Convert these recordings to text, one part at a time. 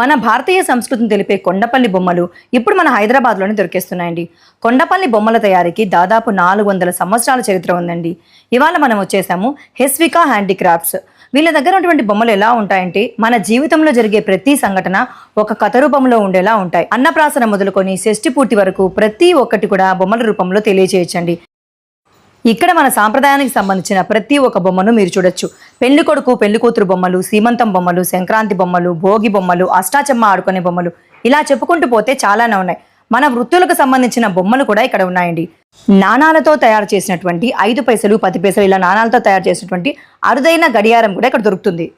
మన భారతీయ సంస్కృతిని తెలిపే కొండపల్లి బొమ్మలు ఇప్పుడు మన హైదరాబాద్లోనే దొరికేస్తున్నాయండి. కొండపల్లి బొమ్మల తయారీకి దాదాపు 400 సంవత్సరాల చరిత్ర ఉందండి. ఇవాళ మనం వచ్చేసాము హెస్వికా హ్యాండీక్రాఫ్ట్స్. వీళ్ళ దగ్గర ఉన్నటువంటి బొమ్మలు ఎలా ఉంటాయంటే మన జీవితంలో జరిగే ప్రతి సంఘటన ఒక కథ రూపంలో ఉండేలా ఉంటాయి. అన్నప్రాసన మొదలుకొని షష్ఠి పూర్తి వరకు ప్రతి ఒక్కటి కూడా బొమ్మల రూపంలో తెలియజేయచ్చండి. ఇక్కడ మన సాంప్రదాయానికి సంబంధించిన ప్రతి ఒక్క బొమ్మను మీరు చూడొచ్చు. పెళ్లి కొడుకు పెళ్లి కూతురు బొమ్మలు, సీమంతం బొమ్మలు, సంక్రాంతి బొమ్మలు, భోగి బొమ్మలు, అష్టాచమ్మ ఆడుకునే బొమ్మలు, ఇలా చెప్పుకుంటూ పోతే చాలానే ఉన్నాయి. మన వృత్తులకు సంబంధించిన బొమ్మలు కూడా ఇక్కడ ఉన్నాయండి. నాణాలతో తయారు చేసినటువంటి 5 పైసలు 10 పైసలు ఇలా నాణాలతో తయారు చేసినటువంటి అరుదైన గడియారం కూడా ఇక్కడ దొరుకుతుంది.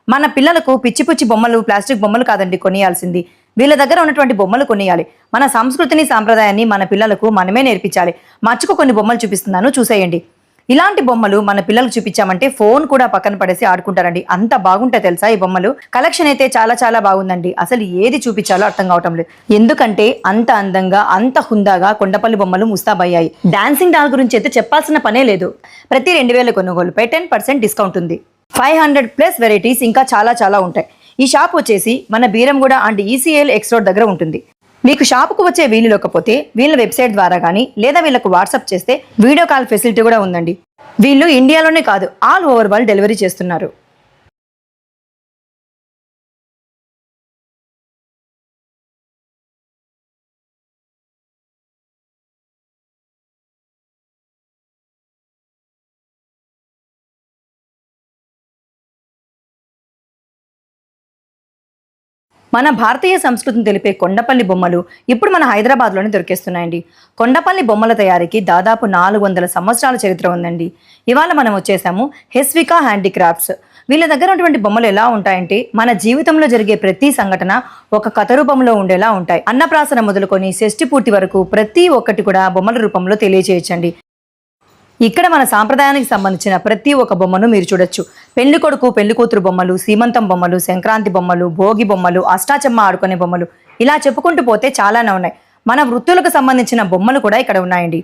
మన పిల్లలకు పిచ్చి పిచ్చి బొమ్మలు, ప్లాస్టిక్ బొమ్మలు కాదండి కొనియాల్సింది. వీళ్ళ దగ్గర ఉన్నటువంటి బొమ్మలు కొనియాలి. మన సంస్కృతిని సాంప్రదాయాన్ని మన పిల్లలకు మనమే నేర్పించాలి. మచ్చుకు కొన్ని బొమ్మలు చూపిస్తున్నాను, చూసేయండి. ఇలాంటి బొమ్మలు మన పిల్లలకు చూపించామంటే ఫోన్ కూడా పక్కన పడేసి ఆడుకుంటారండి. అంత బాగుంటాయి తెలుసా ఈ బొమ్మలు. కలెక్షన్ అయితే చాలా చాలా బాగుందండి. అసలు ఏది చూపించాలో అర్థం కావటం లేదు. ఎందుకంటే అంత అందంగా అంత హుందాగా కొండపల్లి బొమ్మలు ముస్తాబయ్యాయి. డాన్సింగ్ డాల్ గురించి అయితే చెప్పాల్సిన పనే లేదు. ప్రతి 2000 కొనుగోలుపై 10% డిస్కౌంట్ ఉంది. 500+ వెరైటీస్ ఇంకా చాలా చాలా ఉంటాయి. ఈ షాప్ వచ్చేసి మన Beeramguda and ECIL X road దగ్గర ఉంటుంది. మీకు షాపుకు వచ్చే వీలు లేకపోతే వీళ్ళ వెబ్సైట్ ద్వారా కానీ లేదా వీళ్ళకు వాట్సాప్ చేస్తే వీడియో కాల్ ఫెసిలిటీ కూడా ఉందండి. వీళ్ళు ఇండియాలోనే కాదు ఆల్ ఓవర్ వరల్డ్ డెలివరీ చేస్తున్నారు. మన భారతీయ సంస్కృతిని తెలిపే కొండపల్లి బొమ్మలు ఇప్పుడు మన హైదరాబాద్లోనే దొరికేస్తున్నాయండి. కొండపల్లి బొమ్మల తయారీకి దాదాపు 400 సంవత్సరాల చరిత్ర ఉందండి. ఇవాళ మనం వచ్చేసాము హెస్వికా హ్యాండీక్రాఫ్ట్స్. వీళ్ళ దగ్గర ఉన్నటువంటి బొమ్మలు ఎలా ఉంటాయంటే మన జీవితంలో జరిగే ప్రతి సంఘటన ఒక కథ రూపంలో ఉండేలా ఉంటాయి. అన్నప్రాసన మొదలుకొని షష్ఠి పూర్తి వరకు ప్రతి ఒక్కటి కూడా బొమ్మల రూపంలో తెలియజేయచ్చండి. ఇక్కడ మన సాంప్రదాయానికి సంబంధించిన ప్రతి ఒక్క బొమ్మను మీరు చూడొచ్చు. పెళ్లి కొడుకు పెళ్లి కూతురు బొమ్మలు, సీమంతం బొమ్మలు, సంక్రాంతి బొమ్మలు, భోగి బొమ్మలు, అష్టాచమ్మ ఆడుకునే బొమ్మలు, ఇలా చెప్పుకుంటూ పోతే చాలానే ఉన్నాయి. మన వృత్తులకు సంబంధించిన బొమ్మలు కూడా ఇక్కడ ఉన్నాయండి.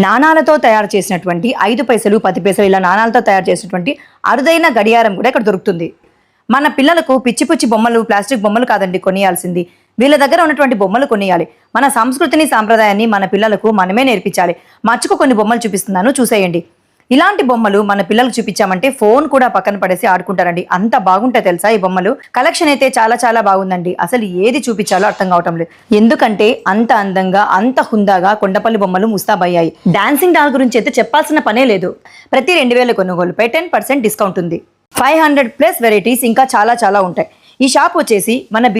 నాణాలతో తయారు చేసినటువంటి 5 పైసలు 10 పైసలు ఇలా నాణాలతో తయారు చేసినటువంటి అరుదైన గడియారం కూడా ఇక్కడ దొరుకుతుంది. మన పిల్లలకు పిచ్చి పిచ్చి బొమ్మలు, ప్లాస్టిక్ బొమ్మలు కాదండి కొనియాల్సింది. వీళ్ళ దగ్గర ఉన్నటువంటి బొమ్మలు కొనియాలి. మన సంస్కృతిని సాంప్రదాయాన్ని మన పిల్లలకు మనమే నేర్పించాలి. మచ్చుకు కొన్ని బొమ్మలు చూపిస్తున్నాను, చూసేయండి. ఇలాంటి బొమ్మలు మన పిల్లలకు చూపించామంటే ఫోన్ కూడా పక్కన పడేసి ఆడుకుంటారండి. అంత బాగుంటాయి తెలుసా ఈ బొమ్మలు. కలెక్షన్ అయితే చాలా చాలా బాగుందండి. అసలు ఏది చూపించాలో అర్థం కావటం లేదు. ఎందుకంటే అంత అందంగా అంత హుందాగా కొండపల్లి బొమ్మలు ముస్తాబయ్యాయి. డాన్సింగ్ డాల్ గురించి అయితే చెప్పాల్సిన పనే లేదు. ప్రతి 2000 కొనుగోలుపై 10% డిస్కౌంట్ ఉంది. 500+ వెరైటీస్ ఇంకా చాలా చాలా ఉంటాయి. ఈ షాప్ వచ్చేసి మన